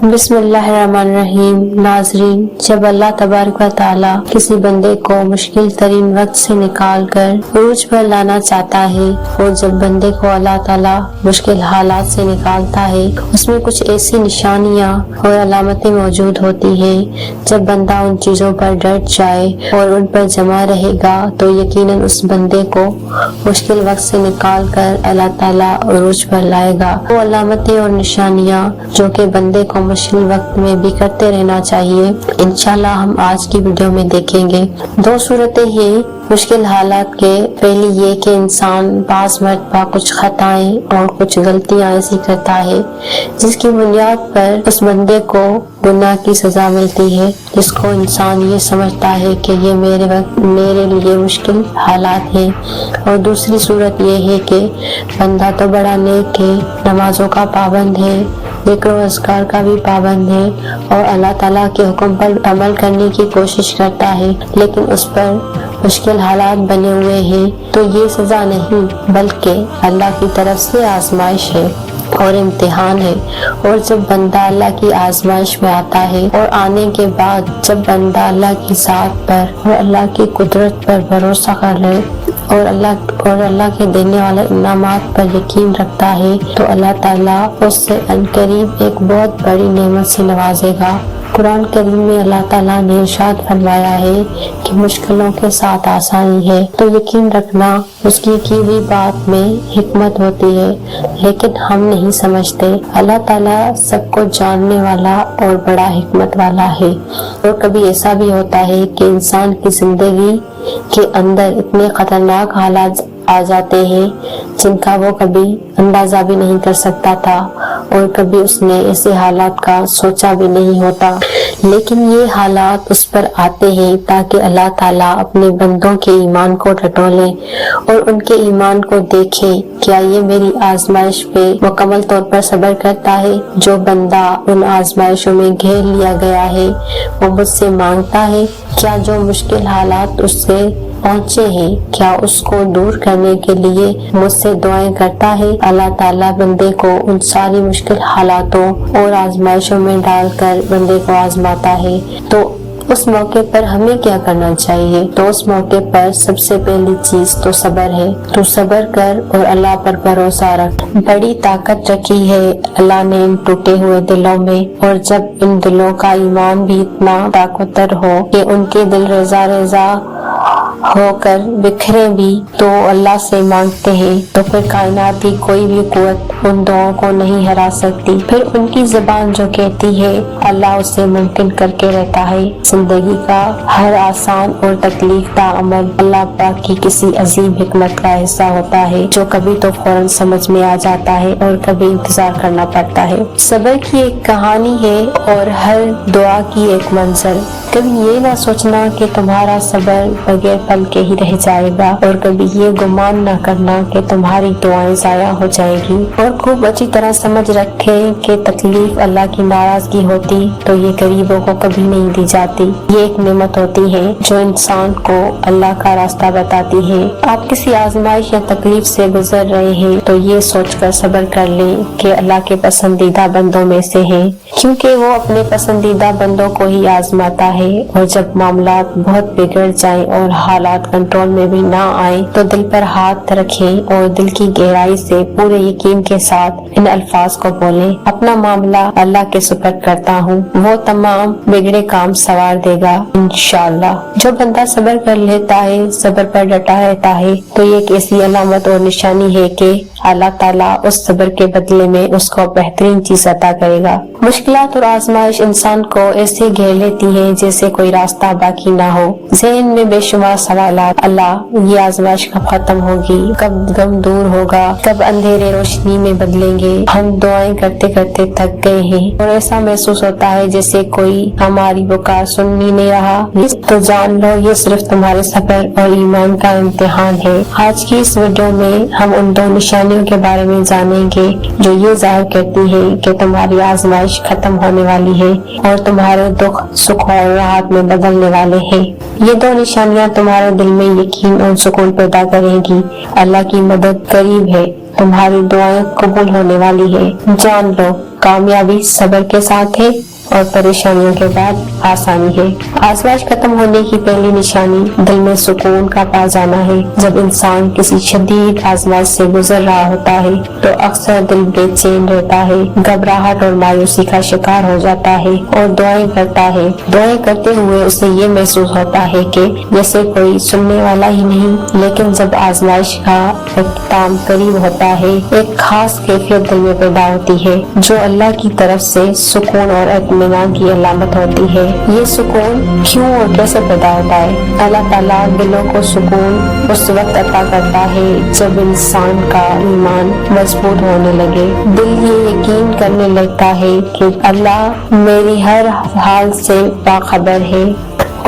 बिस्मिल्लाहिर्रहमानिर्रहीम। नाज़रीन, जब अल्लाह तबारक व तआला किसी बंदे को मुश्किल तरीन वक्त से निकाल कर उरूज पर लाना चाहता है और जब बंदे को अल्लाह ताला मुश्किल हालात से निकालता है, उसमें कुछ ऐसी निशानियाँ और अलामतें मौजूद होती हैं। जब बंदा उन चीज़ों पर डट जाए और उन पर जमा रहेगा तो यकीनन उस बंदे को मुश्किल वक्त से निकाल कर अल्लाह ताला उरूज पर लाएगा। वो अलामतें और निशानियाँ जो कि बंदे को मुश्किल वक्त में भी करते रहना चाहिए, इंशाल्लाह हम आज की वीडियो में देखेंगे। दो सूरतें हैं मुश्किल हालात के। पहली ये कि इंसान बाज़ मरतबा कुछ खताएं और कुछ गलतियां ऐसी करता है जिसकी बुनियाद पर उस बंदे को गुनाह की सजा मिलती है, जिसको इंसान ये समझता है कि ये मेरे लिए मुश्किल हालात हैं। और दूसरी सूरत ये है कि बंदा तो बड़ा नेक है, नमाजों का पाबंद है, ज़िक्र व अस्कार का भी पाबंद है और अल्लाह ताला के हुक्म पर अमल करने की कोशिश करता है, लेकिन उस पर मुश्किल हालात बने हुए हैं। तो ये सजा नहीं बल्कि अल्लाह की तरफ से आजमाइश है और इम्तिहान है। और जब बंदा अल्लाह की आजमाइश में आता है और आने के बाद जब बंदा अल्लाह की ज़ात पर और अल्लाह की कुदरत पर भरोसा कर ले और अल्लाह के देने वाले इनामात पर यकीन रखता है तो अल्लाह ताला उससे अनकरीब एक बहुत बड़ी नेमत से नवाजेगा। कुरान करीम में अल्लाह ताला ने इरशाद फरमाया है कि मुश्किलों के साथ आसानी है। तो यकीन रखना उसकी की हुई बात में हिकमत होती है, लेकिन हम नहीं समझते। अल्लाह ताला सबको जानने वाला और बड़ा हिकमत वाला है। और कभी ऐसा भी होता है कि इंसान की जिंदगी के अंदर इतने खतरनाक हालात आ जाते हैं जिनका वो कभी अंदाजा भी नहीं कर सकता था और कभी उसने ऐसे हालात का सोचा भी नहीं होता, लेकिन ये हालात उस पर आते हैं ताकि अल्लाह ताला अपने बंदों के ईमान को टटोले और उनके ईमान को देखे। क्या ये मेरी आजमाइश पे मुकम्मल तौर पर सब्र करता है? जो बंदा उन आजमाइशों में घेर लिया गया है वो मुझसे मांगता है? क्या जो मुश्किल हालात उससे पहुँचे हैं क्या उसको दूर करने के लिए मुझसे दुआएं करता है? अल्लाह ताला बंदे को उन सारी मुश्किल हालातों और आजमाइशों में डालकर बंदे को आजमाता है। तो उस मौके पर हमें क्या करना चाहिए? तो उस मौके पर सबसे पहली चीज तो सब्र है। तो सब्र कर और अल्लाह पर भरोसा रख। बड़ी ताकत रखी है अल्लाह ने इन टूटे हुए दिलों में, और जब इन दिलों का ईमान भी इतना ताकतवर हो कि उनके दिल रेजा रेजा होकर बिखरे भी तो अल्लाह से मांगते हैं, तो फिर कायनात की कोई भी कुव्वत उन दुआओं को नहीं हरा सकती। फिर उनकी जुबान जो कहती है अल्लाह उसे मुमकिन करके रहता है। जिंदगी का हर आसान और तकलीफ का अमल अल्लाह पाक की किसी अजीम हिकमत का हिस्सा होता है, जो कभी तो फौरन समझ में आ जाता है और कभी इंतजार करना पड़ता है। सब्र की एक कहानी है और हर दुआ की एक मंजर। कभी ये ना सोचना कि तुम्हारा सब्र बगैर फल के ही रह जाएगा, और कभी ये गुमान ना करना कि तुम्हारी दुआएं जाया हो जाएगी। और खूब अच्छी तरह समझ रखे कि तकलीफ अल्लाह की नाराजगी होती तो ये गरीबों को कभी नहीं दी जाती। ये एक नेमत होती है जो इंसान को अल्लाह का रास्ता बताती है। आप किसी आजमाइश या तकलीफ से गुजर रहे हैं तो ये सोचकर सब्र कर लें कि अल्लाह के पसंदीदा बंदों में से हैं, क्योंकि वो अपने पसंदीदा बंदों को ही आजमाता है। और जब मामलात बहुत बिगड़ जाएं और हालात कंट्रोल में भी ना आए तो दिल पर हाथ रखें और दिल की गहराई से पूरे यकीन के साथ इन अल्फाज को बोलें, अपना मामला अल्लाह के सुपर्द करता हूँ, वो तमाम बिगड़े काम सवार देगा इंशाअल्लाह। जो बंदा सब्र कर लेता है, सब्र पर डटा रहता है, तो ये एक ऐसी अलामत और निशानी है कि अल्लाह ताला उस सब्र के बदले में उसको बेहतरीन चीज अता करेगा। मुश्किलात और आजमाइश इंसान को ऐसे घेर लेती है जैसे कोई रास्ता बाकी ना हो। ज़हन में बेशुमार सवालात, अल्लाह ये आजमाइश कब खत्म होगी, कब गम दूर होगा, कब अंधेरे रोशनी में बदलेंगे। हम दुआएं करते करते थक गए हैं और ऐसा महसूस होता है जैसे कोई हमारी पुकार सुन ही नहीं रहा। तो जान लो ये सिर्फ तुम्हारे सब्र और ईमान का इम्तिहान है। आज की इस वीडियो में हम उन दो निशानियों के बारे में जानेंगे जो ये जाहिर करती है कि तुम्हारी आजमाइश खत्म होने वाली है और तुम्हारे दुख सुख और राहत में बदलने वाले हैं। ये दो निशानियां तुम्हारे दिल में यकीन और सुकून पैदा करेंगी। अल्लाह की मदद करीब है, तुम्हारी दुआएं कबूल होने वाली है। जान लो, कामयाबी सब्र के साथ है और परेशानियों के बाद आसानी है। आज़माइश खत्म होने की पहली निशानी दिल में सुकून का पा जाना है। जब इंसान किसी शदीद आज़माइश से गुजर रहा होता है तो अक्सर दिल बेचैन रहता है, घबराहट और मायूसी का शिकार हो जाता है और दुआएं करता है। दुआएं करते हुए उसे ये महसूस होता है कि जैसे कोई सुनने वाला ही नहीं। लेकिन जब आज़माइश का इख्तिताम करीब होता है, एक खास कैफियत दिल में पैदा होती है जो अल्लाह की तरफ से सुकून और इत्मीनान की अलामत होती है। ये सुकून क्यों और कैसे पैदा होता है? अल्लाह ताला दिलों को सुकून उस वक्त अता करता है जब इंसान का ईमान मजबूत होने लगे। दिल ये यकीन करने लगता है कि अल्लाह मेरी हर हाल से बाखबर है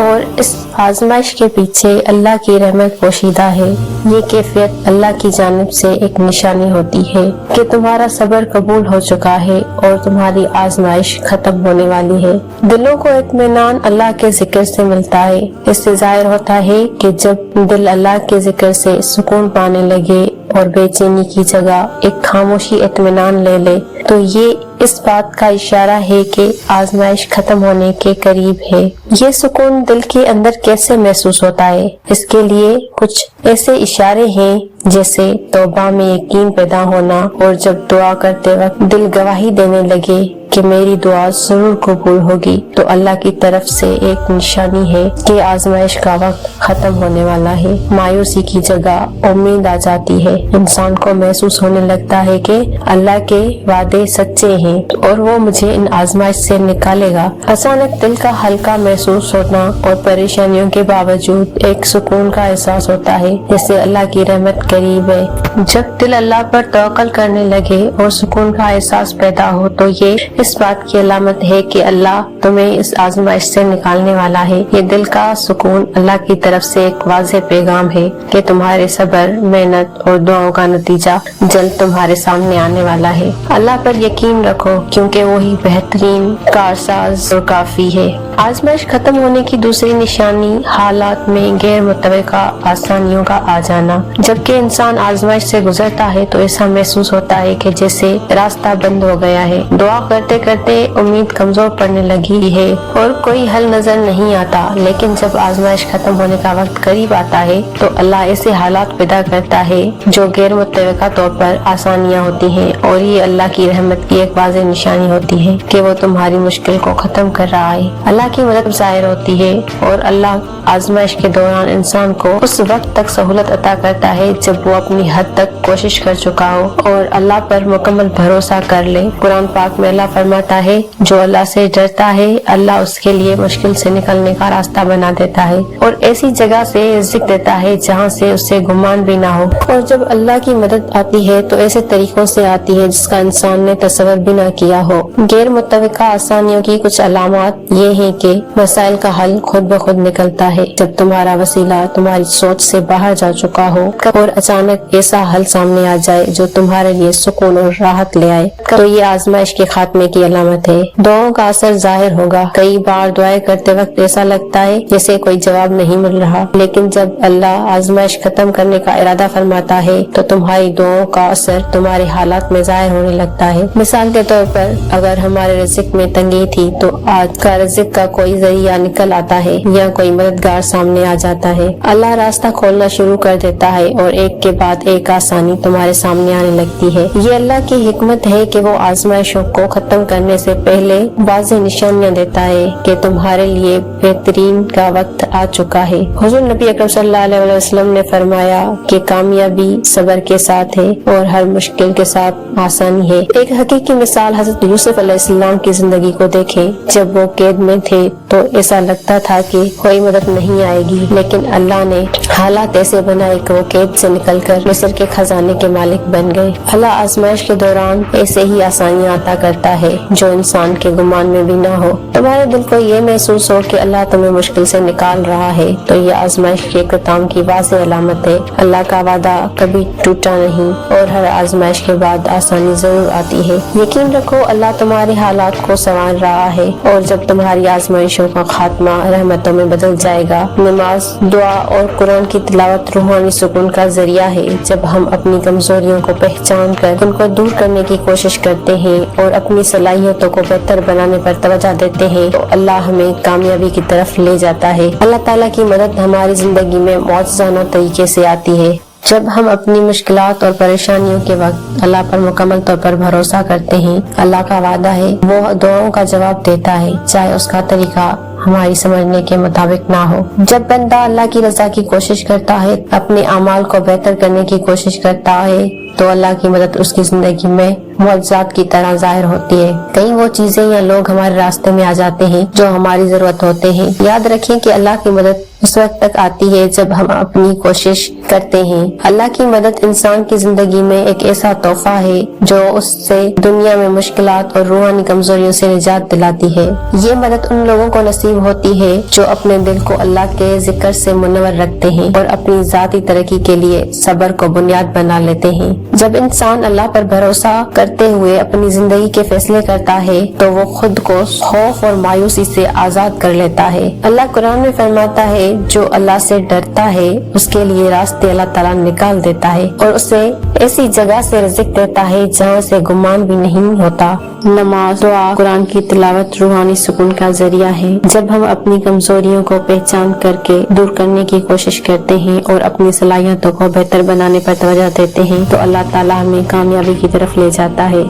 और इस आजमाइश के पीछे अल्लाह की रहमत पोशीदा है। ये कैफियत अल्लाह की जानिब से एक निशानी होती है कि तुम्हारा सब्र कबूल हो चुका है और तुम्हारी आजमाइश खत्म होने वाली है। दिलों को इत्मीनान अल्लाह के जिक्र से मिलता है। इससे जाहिर होता है कि जब दिल अल्लाह के जिक्र से सुकून पाने लगे और बेचैनी की जगह एक खामोशी इत्मीनान ले ले तो ये इस बात का इशारा है कि आजमाइश खत्म होने के करीब है। ये सुकून दिल के अंदर कैसे महसूस होता है? इसके लिए कुछ ऐसे इशारे हैं जैसे तौबा में यकीन पैदा होना और जब दुआ करते वक्त दिल गवाही देने लगे कि मेरी दुआ जरूर कबूल होगी तो अल्लाह की तरफ से एक निशानी है कि आजमाइश का वक्त खत्म होने वाला है। मायूसी की जगह उम्मीद आ जाती है। इंसान को महसूस होने लगता है कि अल्लाह के वादे सच्चे हैं और वो मुझे इन आजमाइश से निकालेगा। अचानक दिल का हल्का महसूस होना और परेशानियों के बावजूद एक सुकून का एहसास होता है जैसे अल्लाह की रहमत करीब है। जब दिल अल्लाह पर तवक्कल करने लगे और सुकून का एहसास पैदा हो तो ये इस बात की अलामत है कि अल्लाह तुम्हें इस आजमाइश से निकालने वाला है। ये दिल का सुकून अल्लाह की तरफ से एक वाज़ेह पैगाम है कि तुम्हारे सब्र, मेहनत और दुआओं का नतीजा जल्द तुम्हारे सामने आने वाला है। अल्लाह पर यकीन रखो क्योंकि वही बेहतरीन कारसाज और काफी है। आजमाइश खत्म होने की दूसरी निशानी हालात में गैर मुतवक्का आसानियों का आ जाना। जबकि इंसान आजमाइश से गुजरता है तो ऐसा महसूस होता है कि जैसे रास्ता बंद हो गया है। दुआ करते करते उम्मीद कमजोर पड़ने लगी है और कोई हल नजर नहीं आता। लेकिन जब आजमाइश खत्म होने का वक्त करीब आता है तो अल्लाह ऐसे हालात पैदा करता है जो गैर मुतवक्का तौर पर आसानियाँ होती हैं और ये अल्लाह की रहमत की एक वाज़ेह निशानी होती है कि वो तुम्हारी मुश्किल को खत्म कर रहा है। अल्लाह की मदद जाहिर होती है और अल्लाह आजमाइश के दौरान इंसान को उस वक्त तक सहूलत अता करता है जब वो अपनी हद तक कोशिश कर चुका हो और अल्लाह पर मुकम्मल भरोसा कर ले। कुरान पाक में अल्लाह फरमाता है जो अल्लाह से डरता है अल्लाह उसके लिए मुश्किल से निकलने का रास्ता बना देता है और ऐसी जगह से रिज़्क देता है जहाँ से उसे गुमान भी ना हो। और जब अल्लाह की मदद आती है तो ऐसे तरीकों से आती है जिसका इंसान ने तसव्वुर भी ना किया हो। गैर मुतवक्का आसानियों की कुछ अलामत ये है कि मसाइल का हल खुद ब खुद निकलता है जब तुम्हारा वसीला तुम्हारी सोच से बाहर जा चुका हो और अचानक ऐसा हल सामने आ जाए जो तुम्हारे लिए सुकून और राहत ले आए तो ये आजमाइश के खात्मे की अलामत है। दुआओं का असर जाहिर होगा। कई बार दुआएं करते वक्त ऐसा लगता है जैसे कोई जवाब नहीं मिल रहा, लेकिन जब अल्लाह आजमाइश खत्म करने का इरादा फरमाता है तो तुम्हारी दुआओं का असर तुम्हारे हालात में जाहिर होने लगता है। मिसाल के तौर पर अगर हमारे रिज़्क में तंगी थी तो आज का रिज़्क का कोई जरिया निकल आता है या कोई मददगार सामने आ जाता है। अल्लाह रास्ता खोलना शुरू कर देता है और एक के बाद एक आसानी तुम्हारे सामने आने लगती है। ये अल्लाह की हिकमत है कि वो आजमाइशों को खत्म करने से पहले वाज़ेह निशानियाँ देता है कि तुम्हारे लिए बेहतरीन का वक्त आ चुका है। हुज़ूर नबी अकरम सल्लल्लाहु अलैहि वसल्लम ने फरमाया कि कामयाबी सब्र के साथ है और हर मुश्किल के साथ आसानी है। एक हकीकी मिसाल हज़रत यूसुफ अलैहिस्सलाम की जिंदगी को देखें। जब वो कैद में थे तो ऐसा लगता था कि कोई मदद नहीं आएगी, लेकिन अल्लाह ने हालात ऐसे बनाए कि वो कैद से निकलकर मिस्र के खजाने के मालिक बन गए। अल्लाह आजमाइश के दौरान ऐसे ही आसानियाँ अता करता है जो इंसान के गुमान में भी ना हो। तुम्हारे दिल को ये महसूस हो कि अल्लाह तुम्हें मुश्किल से निकाल रहा है तो ये आजमाइश के इख्तिताम की वाज़ेह अलामत है। अल्लाह का वादा कभी टूटा नहीं और हर आजमाइश के बाद आसानी जरूर आती है। यकीन रखो अल्लाह तुम्हारे हालात को संवार रहा है और जब तुम्हारी आजमाइशों का खात्मा रहमतों में बदल जाएगा। नमाज, दुआ और कुरान की तिलावत रूहानी सुकून का जरिया है। जब हम अपनी कमजोरियों को पहचान कर उनको दूर करने की कोशिश करते हैं और अपनी सलाहियतों को बेहतर बनाने पर तवज्जो देते हैं तो अल्लाह हमें कामयाबी की तरफ ले जाता है। अल्लाह ताला की मदद हमारी जिंदगी में मौजूदाना तरीके से आती है। जब हम अपनी मुश्किलात और परेशानियों के वक्त अल्लाह पर मुकम्मल तौर पर भरोसा करते हैं, अल्लाह का वादा है वो दुआओं का जवाब देता है, चाहे उसका तरीका हमारी समझने के मुताबिक ना हो। जब बंदा अल्लाह की रजा की कोशिश करता है, अपने अमाल को बेहतर करने की कोशिश करता है तो अल्लाह की मदद उसकी जिंदगी में मौजज़ात की तरह जाहिर होती है। कई वो चीजें या लोग हमारे रास्ते में आ जाते हैं जो हमारी जरूरत होते हैं। याद रखें कि अल्लाह की मदद उस वक्त तक आती है जब हम अपनी कोशिश करते हैं। अल्लाह की मदद इंसान की जिंदगी में एक ऐसा तोहफा है जो उससे दुनिया में मुश्किलात और रूहानी कमजोरियों से निजात दिलाती है। ये मदद उन लोगों को नसीब होती है जो अपने दिल को अल्लाह के जिक्र से मुनव्वर रखते हैं और अपनी जाती तरक्की के लिए सब्र को बुनियाद बना लेते हैं। जब इंसान अल्लाह पर भरोसा करते हुए अपनी जिंदगी के फैसले करता है तो वो खुद को खौफ और मायूसी से आजाद कर लेता है। अल्लाह कुरान में फरमाता है जो अल्लाह से डरता है उसके लिए रास्ते अल्लाह ताला निकाल देता है और उसे ऐसी जगह से रिज़्क देता है जहाँ से गुमान भी नहीं होता। नमाज, दुआ, कुरान की तिलावत रूहानी सुकून का जरिया है। जब हम अपनी कमजोरियों को पहचान करके दूर करने की कोशिश करते हैं और अपनी सलाहियतों को बेहतर बनाने पर तवज्जो देते हैं तो अल्लाह ताला हमें कामयाबी की तरफ ले जाता है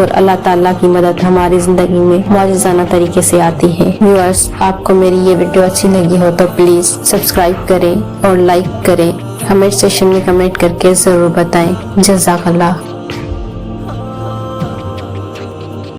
और अल्लाह ताला की मदद हमारी जिंदगी में मौजूदाना तरीके से आती है। व्यूअर्स, आपको मेरी ये वीडियो अच्छी लगी हो तो प्लीज सब्सक्राइब करें और लाइक करें। कमेंट सेक्शन में कमेंट करके जरूर बताएं। जज़ाकल्लाह।